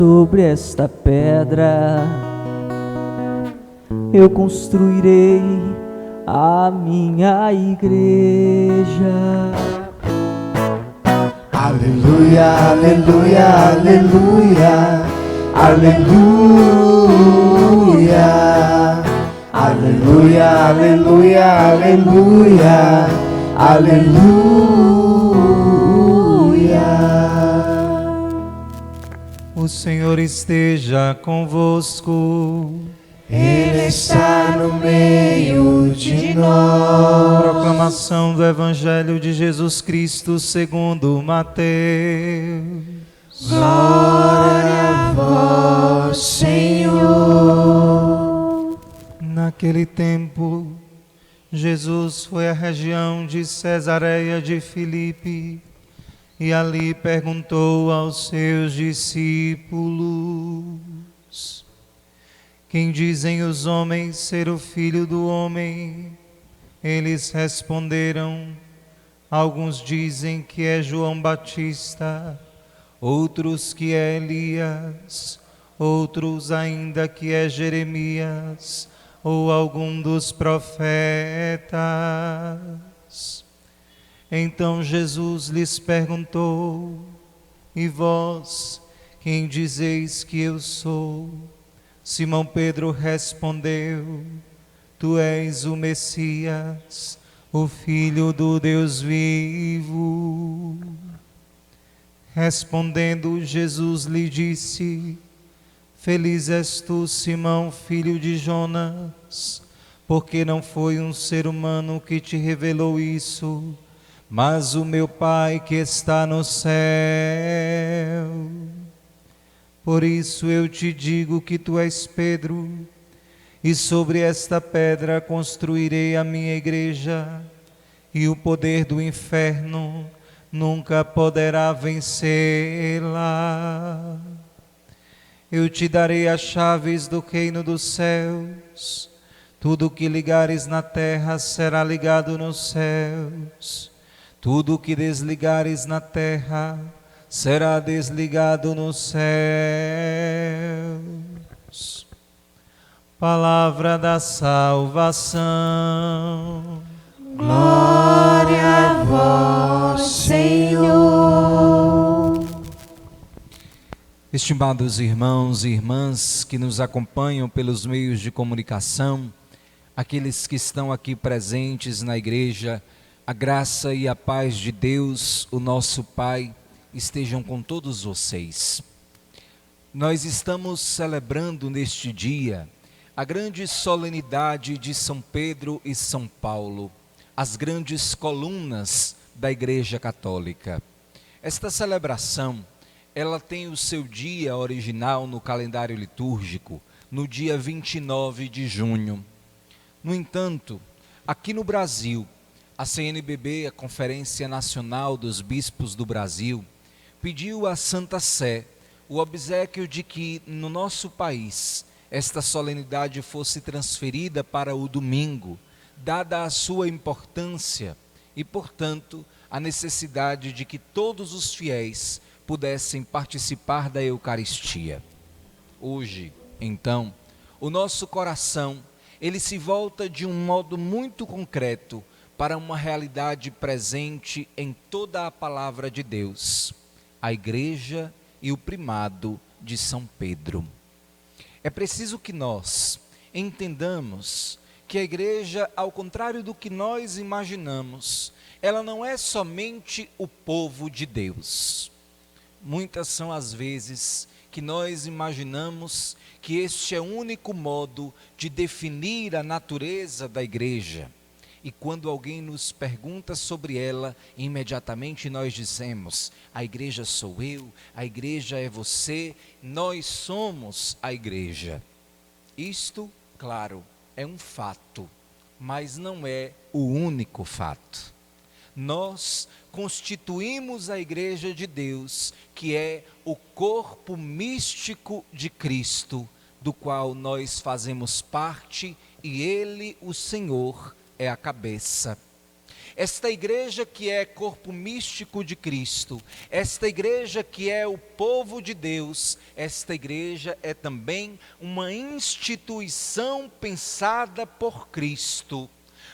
Sobre esta pedra eu construirei a minha igreja. Aleluia, aleluia, aleluia, aleluia, aleluia, aleluia, aleluia, aleluia. O Senhor esteja convosco. Ele está no meio de nós. Proclamação do Evangelho de Jesus Cristo segundo Mateus. Glória a vós, Senhor. Naquele tempo, Jesus foi à região de Cesareia de Filipe e ali perguntou aos seus discípulos: quem dizem os homens ser o Filho do Homem? Eles responderam: alguns dizem que é João Batista, outros que é Elias, outros ainda que é Jeremias ou algum dos profetas. Então Jesus lhes perguntou: e vós, quem dizeis que eu sou? Simão Pedro respondeu: tu és o Messias, o Filho do Deus vivo. Respondendo, Jesus lhe disse: feliz és tu, Simão, filho de Jonas, porque não foi um ser humano que te revelou isso, mas o meu Pai que está no céu. Por isso eu te digo que tu és Pedro, e sobre esta pedra construirei a minha igreja, e o poder do inferno nunca poderá vencê-la. Eu te darei as chaves do reino dos céus. Tudo o que ligares na terra será ligado nos céus. Tudo o que desligares na terra será desligado nos céus. Palavra da salvação. Glória a vós, Senhor. Estimados irmãos e irmãs que nos acompanham pelos meios de comunicação, aqueles que estão aqui presentes na igreja, a graça e a paz de Deus, o nosso Pai, estejam com todos vocês. Nós estamos celebrando neste dia a grande solenidade de São Pedro e São Paulo, as grandes colunas da Igreja Católica. Esta celebração, ela tem o seu dia original no calendário litúrgico, no dia 29 de junho. No entanto, aqui no Brasil, a CNBB, a Conferência Nacional dos Bispos do Brasil, pediu à Santa Sé o obséquio de que no nosso país esta solenidade fosse transferida para o domingo, dada a sua importância e, portanto, a necessidade de que todos os fiéis pudessem participar da Eucaristia. Hoje, então, o nosso coração, ele se volta de um modo muito concreto para uma realidade presente em toda a palavra de Deus, a Igreja e o primado de São Pedro. É preciso que nós entendamos que a Igreja, ao contrário do que nós imaginamos, ela não é somente o povo de Deus. Muitas são as vezes que nós imaginamos que este é o único modo de definir a natureza da Igreja. E quando alguém nos pergunta sobre ela, imediatamente nós dizemos: a igreja sou eu, a igreja é você, nós somos a igreja. Isto, claro, é um fato, mas não é o único fato. Nós constituímos a igreja de Deus, que é o corpo místico de Cristo, do qual nós fazemos parte, e Ele, o Senhor, é a cabeça. esta igreja que é corpo místico de Cristo, esta igreja que é o povo de Deus, esta igreja é também uma instituição pensada por Cristo,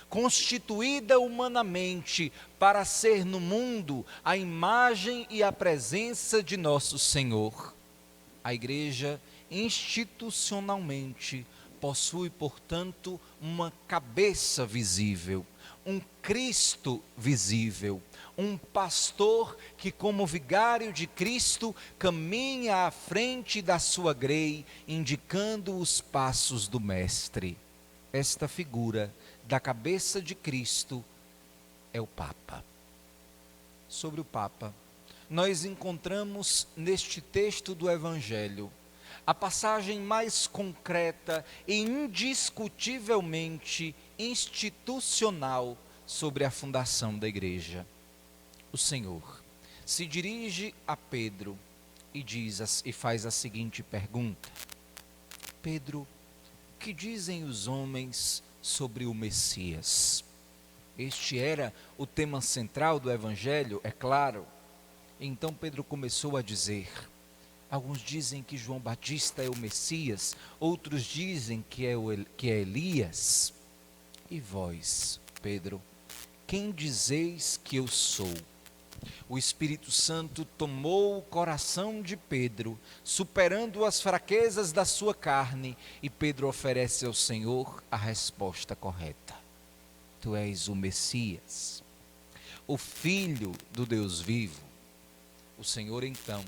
constituída humanamente para ser no mundo a imagem e a presença de nosso Senhor. A igreja institucionalmente possui, portanto, uma cabeça visível, um Cristo visível, um pastor que, como vigário de Cristo, caminha à frente da sua grei, indicando os passos do Mestre. Esta figura da cabeça de Cristo é o Papa. Sobre o Papa, nós encontramos neste texto do Evangelho a passagem mais concreta e indiscutivelmente institucional sobre a fundação da igreja. O Senhor se dirige a Pedro e faz a seguinte pergunta: Pedro, o que dizem os homens sobre o Messias? Este era o tema central do Evangelho, é claro. Então Pedro começou a dizer: alguns dizem que João Batista é o Messias, outros dizem que é Elias. E vós, Pedro, quem dizeis que eu sou? O Espírito Santo tomou o coração de Pedro, superando as fraquezas da sua carne, e Pedro oferece ao Senhor a resposta correta: Tu és o Messias, o Filho do Deus vivo. O Senhor então,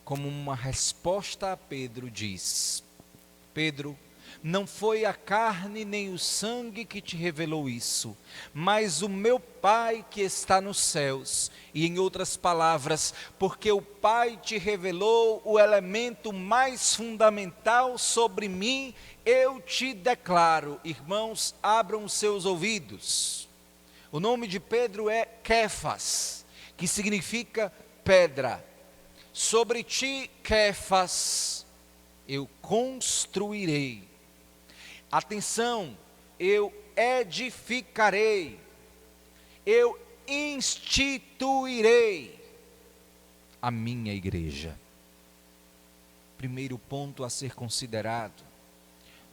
como uma resposta a Pedro, diz: Pedro, não foi a carne nem o sangue que te revelou isso, mas o meu Pai que está nos céus. E em outras palavras, porque o Pai te revelou o elemento mais fundamental sobre mim, eu te declaro. Irmãos, abram os seus ouvidos. O nome de Pedro é Kéfas, que significa pedra. Sobre ti, Kéfas, eu construirei. Atenção, eu edificarei, eu instituirei a minha igreja. Primeiro ponto a ser considerado: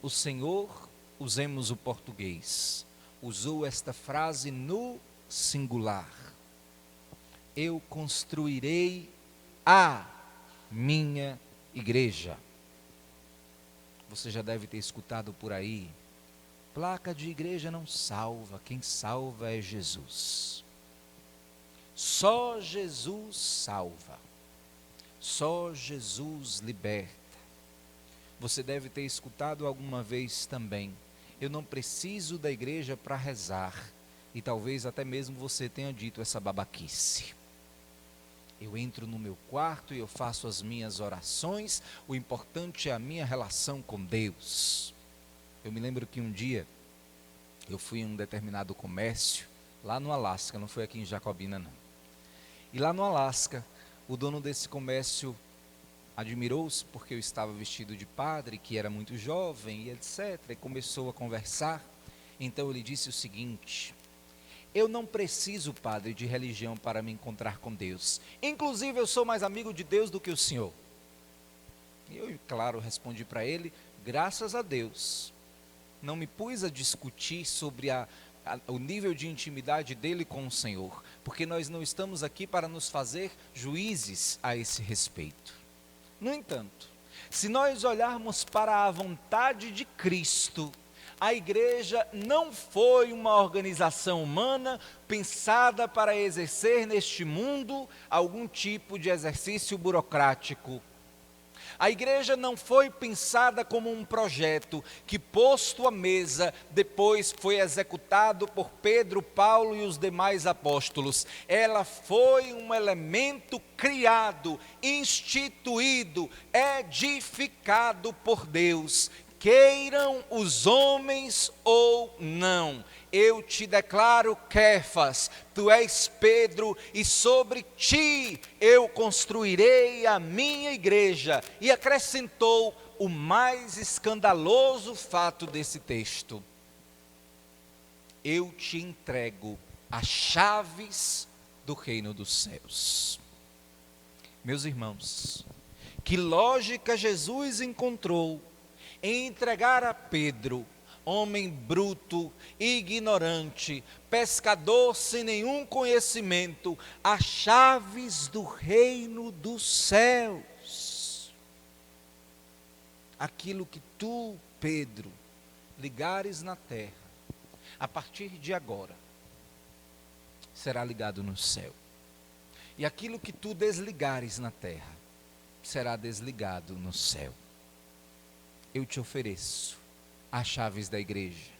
o Senhor, usemos o português, usou esta frase no singular: eu construirei a minha igreja. Você já deve ter escutado por aí: placa de igreja não salva, quem salva é Jesus. Só Jesus salva, só Jesus liberta. Você deve ter escutado alguma vez também: eu não preciso da igreja para rezar. E talvez até mesmo você tenha dito essa babaquice: eu entro no meu quarto e eu faço as minhas orações, o importante é a minha relação com Deus. Eu me lembro que um dia eu fui em um determinado comércio, lá no Alasca, não foi aqui em Jacobina não. E lá no Alasca, o dono desse comércio admirou-se porque eu estava vestido de padre, que era muito jovem e etc. E começou a conversar. Então ele disse o seguinte: eu não preciso, padre, de religião para me encontrar com Deus. Inclusive, eu sou mais amigo de Deus do que o senhor. E eu, claro, respondi para ele: graças a Deus. Não me pus a discutir sobre o nível de intimidade dele com o Senhor, porque nós não estamos aqui para nos fazer juízes a esse respeito. No entanto, se nós olharmos para a vontade de Cristo, a igreja não foi uma organização humana pensada para exercer neste mundo algum tipo de exercício burocrático. A igreja não foi pensada como um projeto que, posto à mesa, depois foi executado por Pedro, Paulo e os demais apóstolos. Ela foi um elemento criado, instituído, edificado por Deus. Queiram os homens ou não, eu te declaro, Kéfas, tu és Pedro, e sobre ti eu construirei a minha igreja. E acrescentou o mais escandaloso fato desse texto: eu te entrego as chaves do reino dos céus. Meus irmãos, que lógica Jesus encontrou em entregar a Pedro, homem bruto, ignorante, pescador sem nenhum conhecimento, as chaves do reino dos céus. Aquilo que tu, Pedro, ligares na terra, a partir de agora, será ligado no céu. E aquilo que tu desligares na terra, será desligado no céu. Eu te ofereço as chaves da igreja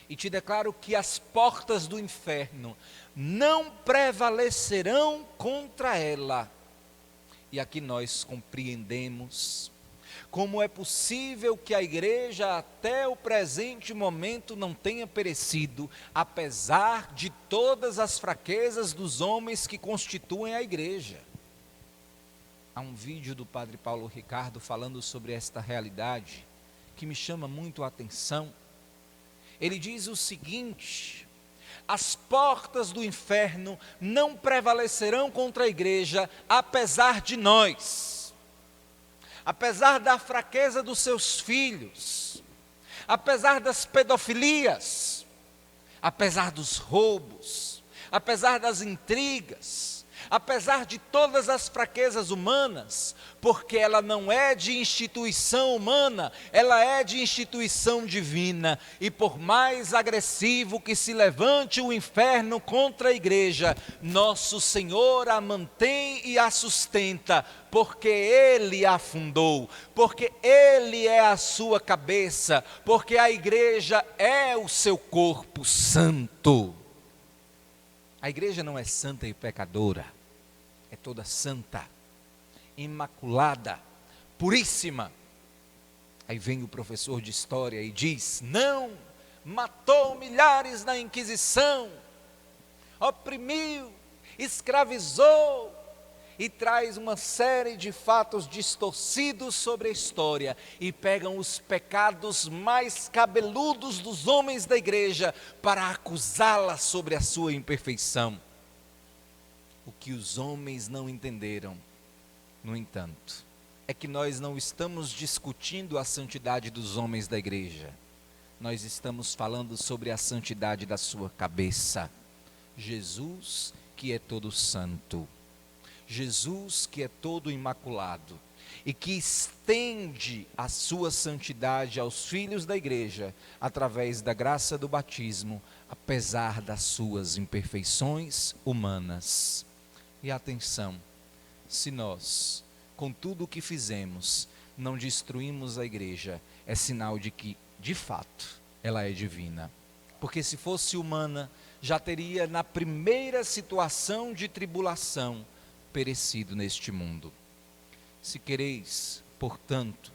e te declaro que as portas do inferno não prevalecerão contra ela. E aqui nós compreendemos como é possível que a igreja até o presente momento não tenha perecido, apesar de todas as fraquezas dos homens que constituem a igreja. Há um vídeo do padre Paulo Ricardo falando sobre esta realidade que me chama muito a atenção. Ele diz o seguinte: as portas do inferno não prevalecerão contra a igreja, apesar de nós, apesar da fraqueza dos seus filhos, apesar das pedofilias, apesar dos roubos, apesar das intrigas, apesar de todas as fraquezas humanas, porque ela não é de instituição humana, ela é de instituição divina, e por mais agressivo que se levante o inferno contra a igreja, nosso Senhor a mantém e a sustenta, porque Ele a fundou, porque Ele é a sua cabeça, porque a igreja é o seu corpo santo. A igreja não é santa e pecadora, é toda santa, imaculada, puríssima. Aí vem o professor de história e diz: não, matou milhares na Inquisição, oprimiu, escravizou, e traz uma série de fatos distorcidos sobre a história, e pegam os pecados mais cabeludos dos homens da igreja para acusá-la sobre a sua imperfeição. O que os homens não entenderam, no entanto, é que nós não estamos discutindo a santidade dos homens da igreja, nós estamos falando sobre a santidade da sua cabeça, Jesus, que é todo santo, Jesus, que é todo imaculado, e que estende a sua santidade aos filhos da igreja, através da graça do batismo, apesar das suas imperfeições humanas. E atenção, se nós, com tudo o que fizemos, não destruímos a igreja, é sinal de que, de fato, ela é divina. Porque se fosse humana, já teria na primeira situação de tribulação, perecido neste mundo. Se quereis, portanto,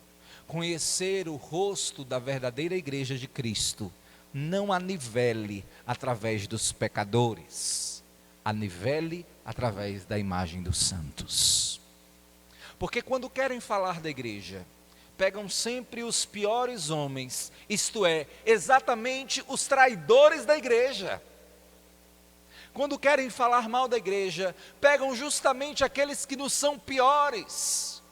conhecer o rosto da verdadeira igreja de Cristo, não a nivele através dos pecadores, a nivele através da imagem dos santos. Porque quando querem falar da igreja, pegam sempre os piores homens, isto é, exatamente os traidores da igreja. Quando querem falar mal da igreja, pegam justamente aqueles que nos são piores,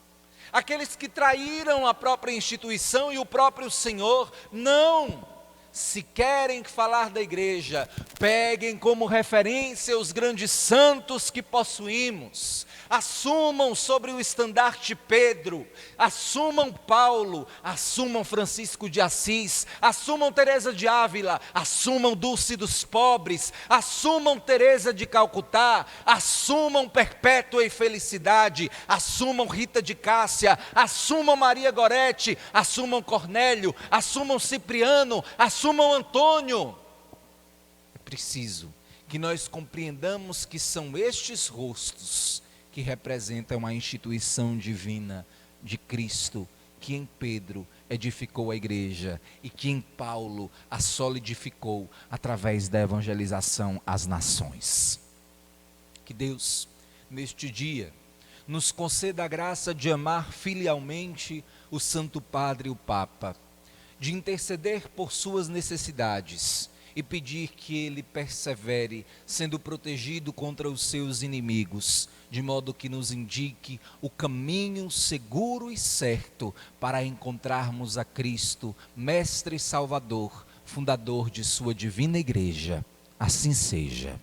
aqueles que traíram a própria instituição e o próprio Senhor. Não! Se querem falar da igreja, peguem como referência os grandes santos que possuímos, assumam sobre o estandarte Pedro, assumam Paulo, assumam Francisco de Assis, assumam Teresa de Ávila, assumam Dulce dos Pobres, assumam Teresa de Calcutá, assumam Perpétua e Felicidade, assumam Rita de Cássia, assumam Maria Gorete, assumam Cornélio, assumam Cipriano, assumam Antônio. É preciso que nós compreendamos que são estes rostos que representam a instituição divina de Cristo, que em Pedro edificou a igreja e que em Paulo a solidificou através da evangelização às nações. Que Deus, neste dia, nos conceda a graça de amar filialmente o Santo Padre, o Papa, de interceder por suas necessidades e pedir que ele persevere, sendo protegido contra os seus inimigos, de modo que nos indique o caminho seguro e certo para encontrarmos a Cristo, Mestre e Salvador, fundador de sua divina igreja. Assim seja.